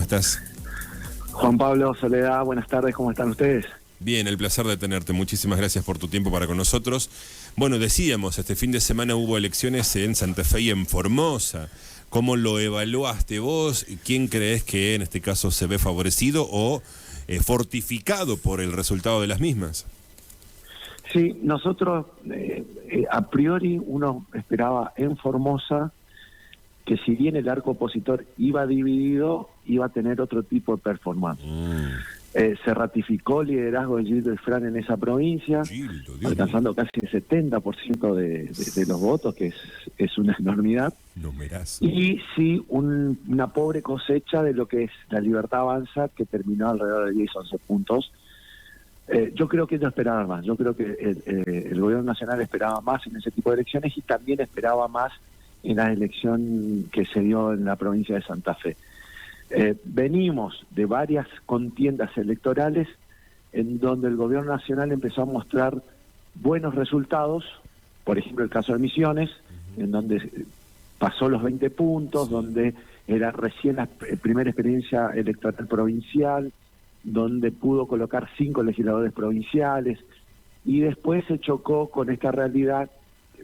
¿cómo estás? Juan Pablo, Soledad, buenas tardes, ¿cómo están ustedes? Bien, el placer de tenerte. Muchísimas gracias por tu tiempo para con nosotros. Bueno, decíamos, este fin de semana hubo elecciones en Santa Fe y en Formosa. ¿Cómo lo evaluaste vos? ¿Quién crees que en este caso se ve favorecido o fortificado por el resultado de las mismas? Sí, nosotros a priori uno esperaba en Formosa que si bien el arco opositor iba dividido, iba a tener otro tipo de performance. Se ratificó el liderazgo de Gildo Ifrán en esa provincia, alcanzando casi el 70% de los votos, que es una enormidad. Y sí, una pobre cosecha de lo que es la Libertad Avanza, que terminó alrededor de 10 o 11 puntos. Yo creo que ellos esperaban más. Yo creo que el gobierno nacional esperaba más en ese tipo de elecciones y también esperaba más en la elección que se dio en la provincia de Santa Fe. Venimos de varias contiendas electorales en donde el gobierno nacional empezó a mostrar buenos resultados, por ejemplo el caso de Misiones, en donde pasó los 20 puntos, donde era recién la primera experiencia electoral provincial, donde pudo colocar 5 legisladores provinciales, y después se chocó con esta realidad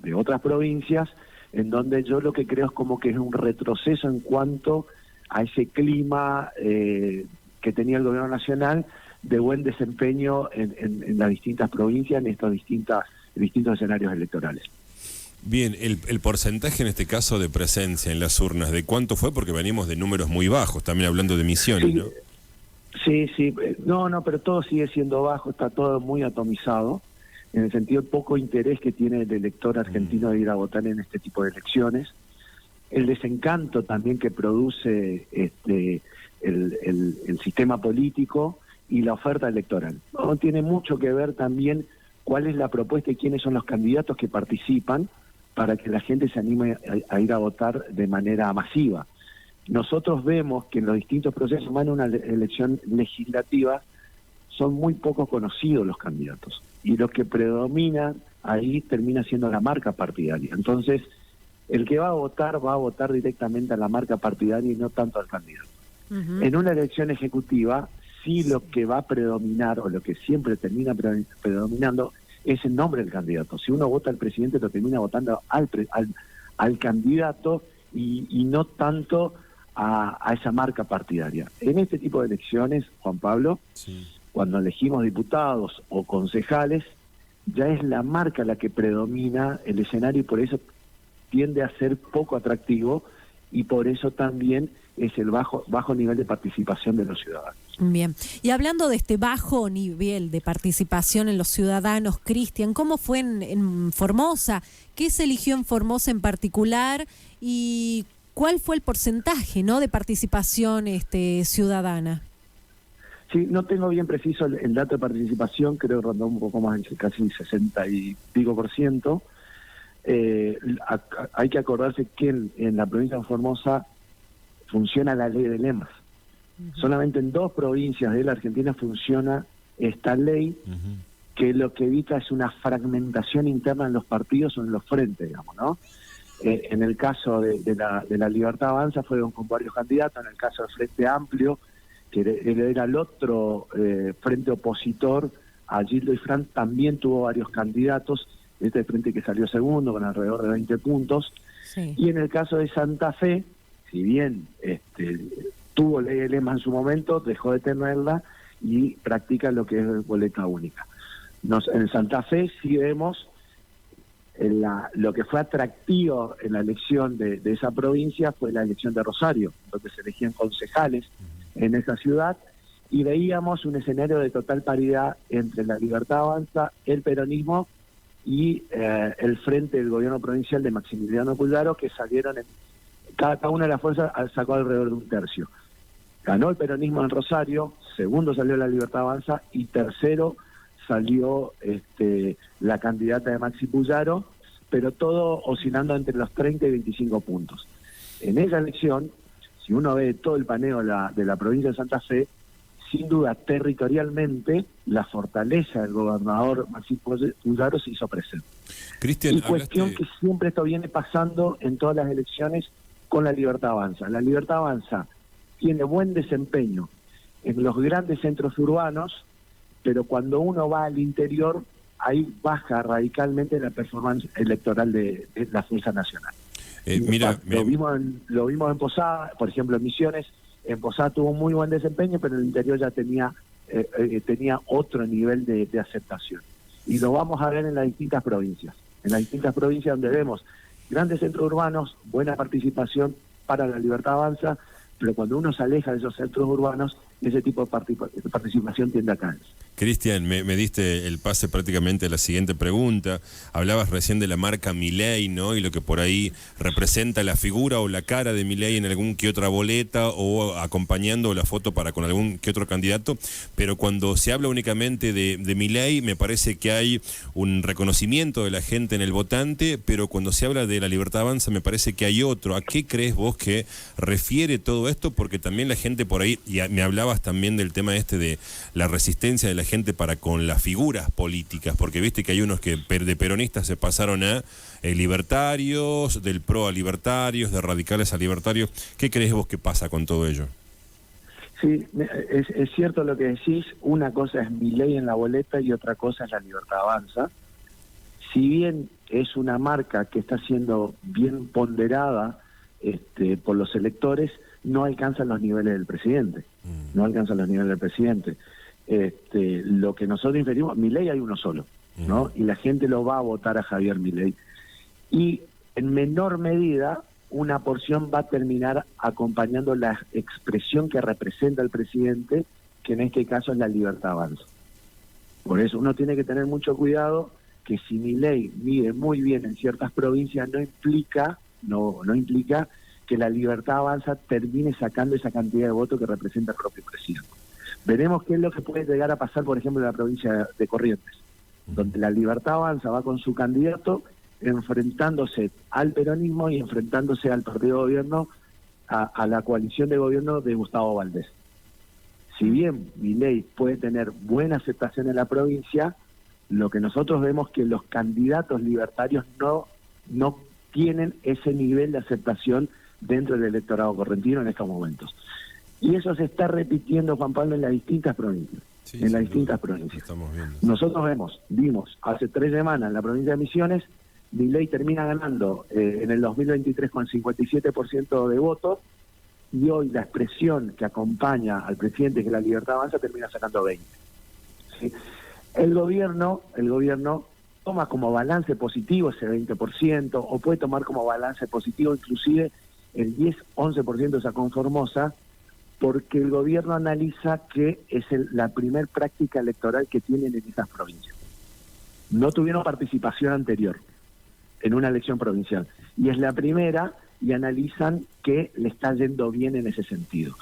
de otras provincias, en donde yo lo que creo es como que es un retroceso en cuanto a ese clima que tenía el gobierno nacional de buen desempeño en las distintas provincias, en estos distintos escenarios electorales. Bien, el porcentaje en este caso de presencia en las urnas, ¿de cuánto fue? Porque venimos de números muy bajos, también hablando de Misiones, ¿no? Sí, no, pero todo sigue siendo bajo, está todo muy atomizado, en el sentido de poco interés que tiene el elector argentino de ir a votar en este tipo de elecciones. El desencanto también que produce el sistema político y la oferta electoral. No tiene mucho que ver también cuál es la propuesta y quiénes son los candidatos que participan para que la gente se anime a ir a votar de manera masiva. Nosotros vemos que en los distintos procesos, más en una elección legislativa, son muy poco conocidos los candidatos. Y lo que predomina ahí termina siendo la marca partidaria. Entonces, el que va a votar directamente a la marca partidaria y no tanto al candidato. En una elección ejecutiva, sí lo que va a predominar, o lo que siempre termina predominando, es el nombre del candidato. Si uno vota al presidente, lo termina votando al candidato y no tanto a esa marca partidaria. En este tipo de elecciones, Juan Pablo, cuando elegimos diputados o concejales, ya es la marca la que predomina el escenario y por eso tiende a ser poco atractivo y por eso también es el bajo nivel de participación de los ciudadanos. Bien, y hablando de este bajo nivel de participación en los ciudadanos, Cristian, ¿cómo fue en Formosa? ¿Qué se eligió en Formosa en particular? ¿Y cuál fue el porcentaje, ¿no?, de participación ciudadana? Sí, no tengo bien preciso el dato de participación, creo que rondó un poco más, casi 60 y pico %. Hay que acordarse que en la provincia de Formosa funciona la ley de lemas. Solamente en 2 provincias de la Argentina funciona esta ley, que lo que evita es una fragmentación interna en los partidos o en los frentes, digamos, ¿no? En el caso de la Libertad Avanza fueron con varios candidatos, en el caso del Frente Amplio, que era el otro frente opositor a Gildo Ifrán, también tuvo varios candidatos, este frente que salió segundo con alrededor de 20 puntos, y en el caso de Santa Fe, si bien tuvo ley de lemas en su momento, dejó de tenerla y practica lo que es boleta única. En Santa Fe sí vemos lo que fue atractivo en la elección de esa provincia fue la elección de Rosario, donde se elegían concejales en esa ciudad, y veíamos un escenario de total paridad entre la Libertad Avanza, el peronismo y el frente del gobierno provincial de Maximiliano Pulgaro, que salieron cada una de las fuerzas sacó alrededor de un tercio. Ganó el peronismo en Rosario, segundo salió la Libertad Avanza y tercero salió la candidata de Maxi Pulgaro, pero todo oscilando entre los 30 y 25 puntos. En esa elección, si uno ve todo el paneo de la provincia de Santa Fe, sin duda territorialmente la fortaleza del gobernador Maxi Pulgaro se hizo presente. Cristian, y cuestión que siempre esto viene pasando en todas las elecciones con la Libertad Avanza. La Libertad Avanza tiene buen desempeño en los grandes centros urbanos, pero cuando uno va al interior, ahí baja radicalmente la performance electoral de la Fuerza Nacional. Lo vimos en Posada, por ejemplo, en Misiones. En Posada tuvo muy buen desempeño, pero en el interior ya tenía otro nivel de aceptación. Y lo vamos a ver en las distintas provincias. En las distintas provincias donde vemos grandes centros urbanos, buena participación para La Libertad Avanza, pero cuando uno se aleja de esos centros urbanos, ese tipo de participación tiende a caer. Cristian, me diste el pase prácticamente a la siguiente pregunta. Hablabas recién de la marca Milei, ¿no? Y lo que por ahí representa la figura o la cara de Milei en algún que otra boleta o acompañando la foto con algún que otro candidato. Pero cuando se habla únicamente de Milei, me parece que hay un reconocimiento de la gente en el votante, pero cuando se habla de La Libertad Avanza, me parece que hay otro. ¿A qué crees vos que refiere todo esto? Porque también la gente por ahí, y me hablabas también del tema de la resistencia de la gente para con las figuras políticas, porque viste que hay unos que de peronistas se pasaron a libertarios, del pro a libertarios, de radicales a libertarios. ¿Qué crees vos que pasa con todo ello? Sí, es cierto lo que decís. Una cosa es Milei en la boleta y otra cosa es La Libertad Avanza. Si bien es una marca que está siendo bien ponderada por los electores, no alcanzan los niveles del presidente. No alcanzan los niveles del presidente. Lo que nosotros inferimos, Milei hay uno solo, ¿no? Y la gente lo va a votar a Javier Milei. Y en menor medida, una porción va a terminar acompañando la expresión que representa el presidente, que en este caso es La Libertad Avanza. Por eso uno tiene que tener mucho cuidado que si Milei mide muy bien en ciertas provincias, no implica que La Libertad Avanza termine sacando esa cantidad de votos que representa el propio presidente. Veremos qué es lo que puede llegar a pasar, por ejemplo, en la provincia de Corrientes, donde La Libertad Avanza va con su candidato enfrentándose al peronismo y enfrentándose al partido de gobierno, a la coalición de gobierno de Gustavo Valdés. Si bien Milei puede tener buena aceptación en la provincia, lo que nosotros vemos es que los candidatos libertarios no tienen ese nivel de aceptación dentro del electorado correntino en estos momentos. Y eso se está repitiendo, Juan Pablo, en las distintas provincias. Sí, en las distintas provincias. Estamos viendo. Nosotros vimos hace 3 semanas en la provincia de Misiones, Milei termina ganando en el 2023 con 57% de votos, y hoy la expresión que acompaña al presidente, que es La Libertad Avanza, termina sacando 20. ¿Sí? El gobierno toma como balance positivo ese 20%, o puede tomar como balance positivo inclusive el 10-11% de esa Formosa, porque el gobierno analiza que es la primer práctica electoral que tienen en esas provincias. No tuvieron participación anterior en una elección provincial, y es la primera, y analizan que le está yendo bien en ese sentido.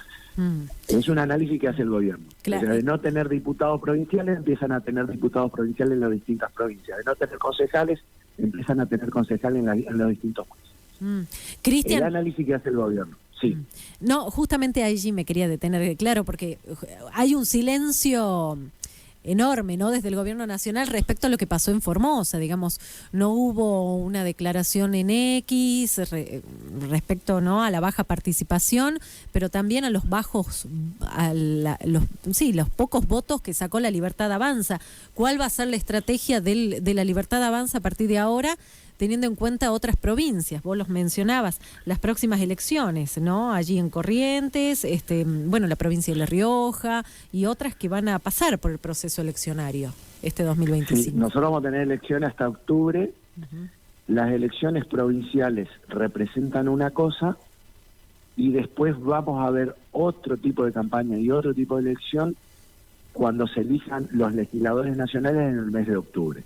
Es un análisis que hace el gobierno. Claro. O sea, de no tener diputados provinciales, empiezan a tener diputados provinciales en las distintas provincias. De no tener concejales, empiezan a tener concejales en los distintos países. Cristian, el análisis que hace el gobierno. Sí. No, justamente allí me quería detener, claro, porque hay un silencio enorme, ¿no?, desde el gobierno nacional respecto a lo que pasó en Formosa. Digamos, no hubo una declaración en X respecto, ¿no?, a la baja participación, pero también a los bajos, los pocos votos que sacó La Libertad Avanza. ¿Cuál va a ser la estrategia de La Libertad Avanza a partir de ahora, teniendo en cuenta otras provincias? Vos los mencionabas, las próximas elecciones, ¿no? Allí en Corrientes, la provincia de La Rioja y otras que van a pasar por el proceso eleccionario 2025. Sí, nosotros vamos a tener elecciones hasta octubre. Las elecciones provinciales representan una cosa, y después vamos a ver otro tipo de campaña y otro tipo de elección cuando se elijan los legisladores nacionales en el mes de octubre.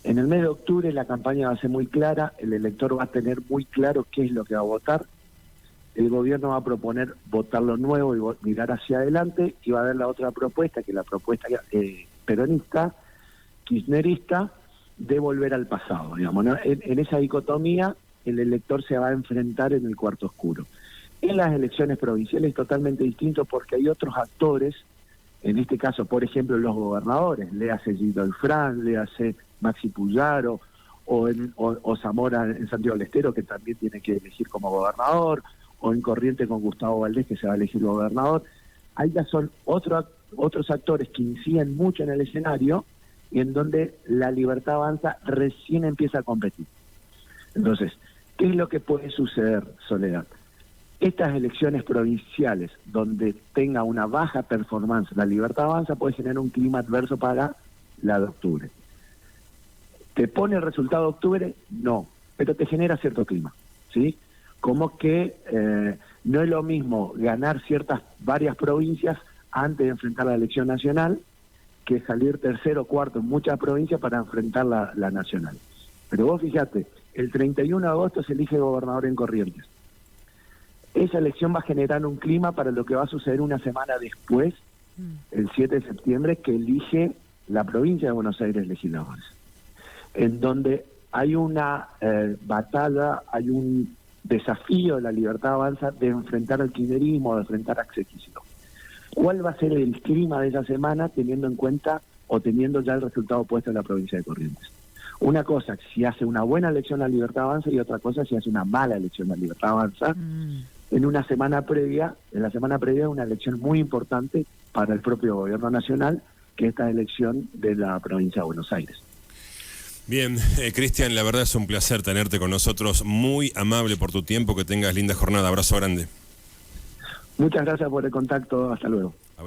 En el mes de octubre la campaña va a ser muy clara, el elector va a tener muy claro qué es lo que va a votar, el gobierno va a proponer votar lo nuevo y mirar hacia adelante, y va a haber la otra propuesta, que es la propuesta peronista, kirchnerista, de volver al pasado, digamos, ¿no? En esa dicotomía el elector se va a enfrentar en el cuarto oscuro. En las elecciones provinciales es totalmente distinto, porque hay otros actores, en este caso, por ejemplo, los gobernadores, le hace Guido Alfrán, le hace Maxi Puyaro, o Zamora en Santiago del Estero, que también tiene que elegir como gobernador, o en Corrientes con Gustavo Valdés, que se va a elegir gobernador. Ahí ya son otros actores que inciden mucho en el escenario y en donde la Libertad Avanza recién empieza a competir. Entonces, ¿qué es lo que puede suceder, Soledad? Estas elecciones provinciales, donde tenga una baja performance la Libertad Avanza, puede generar un clima adverso para la de octubre. ¿Te pone el resultado de octubre? No, pero te genera cierto clima, ¿sí? Como que no es lo mismo ganar varias provincias antes de enfrentar la elección nacional que salir tercero o cuarto en muchas provincias para enfrentar la nacional. Pero vos fíjate, el 31 de agosto se elige gobernador en Corrientes. Esa elección va a generar un clima para lo que va a suceder una semana después, el 7 de septiembre, que elige la provincia de Buenos Aires legisladores, en donde hay una batalla, hay un desafío de la Libertad Avanza de enfrentar al kirchnerismo, de enfrentar a Axel Kicillof. ¿Cuál va a ser el clima de esa semana teniendo en cuenta o teniendo ya el resultado puesto en la provincia de Corrientes? Una cosa, si hace una buena elección la Libertad Avanza, y otra cosa, si hace una mala elección la Libertad Avanza, en la semana previa una elección muy importante para el propio gobierno nacional, que es esta elección de la provincia de Buenos Aires. Bien, Cristian, la verdad es un placer tenerte con nosotros, muy amable por tu tiempo, que tengas linda jornada, abrazo grande. Muchas gracias por el contacto, hasta luego.